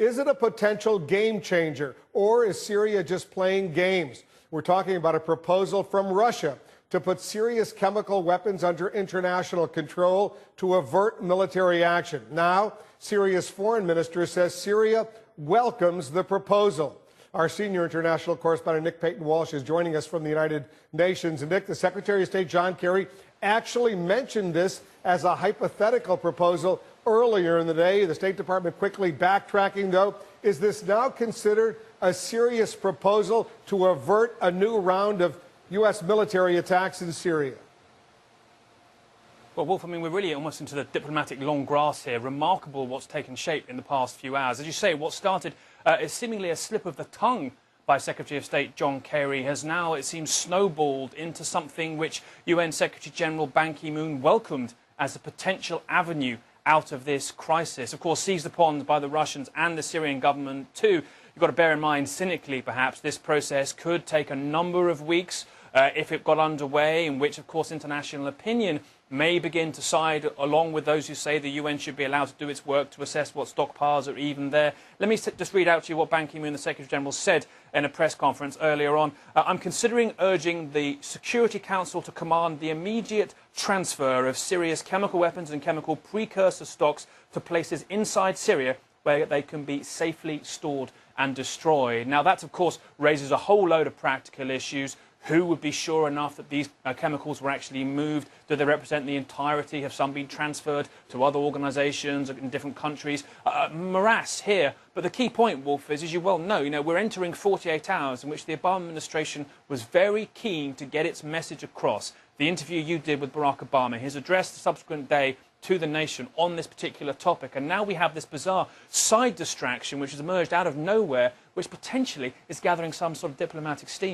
Is it a potential game changer, or is Syria just playing games? We're talking about a proposal from Russia to put Syria's chemical weapons under international control to avert military action. Now, Syria's foreign minister says Syria welcomes the proposal. Our senior international correspondent, Nick Payton-Walsh, is joining us from the United Nations. And Nick, the Secretary of State, John Kerry, actually mentioned this as a hypothetical proposal earlier in the day. The State Department quickly backtracking, though. Is this now considered a serious proposal to avert a new round of U.S. military attacks in Syria? Well, Wolf, I mean, we're really almost into the diplomatic long grass here. Remarkable what's taken shape in the past few hours. As you say, what started as seemingly a slip of the tongue by Secretary of State John Kerry has now, it seems, snowballed into something which UN Secretary General Ban Ki-moon welcomed as a potential avenue out of this crisis. Of course, seized upon by the Russians and the Syrian government too. You've got to bear in mind, cynically perhaps, this process could take a number of weeks if it got underway, in which, of course, international opinion may begin to side along with those who say the UN should be allowed to do its work to assess what stockpiles are even there. Let me just read out to you what Ban Ki-moon, the Secretary General, said in a press conference earlier on. I'm considering urging the Security Council to command the immediate transfer of Syria's chemical weapons and chemical precursor stocks to places inside Syria where they can be safely stored and destroyed. Now, that, of course, raises a whole load of practical issues. Who would be sure enough that these chemicals were actually moved? Do they represent the entirety? Have some been transferred to other organisations in different countries? Morass here. But the key point, Wolf, is, as you well know, we're entering 48 hours in which the Obama administration was very keen to get its message across. The interview you did with Barack Obama, his address the subsequent day to the nation on this particular topic. And now we have this bizarre side distraction which has emerged out of nowhere, which potentially is gathering some sort of diplomatic steam.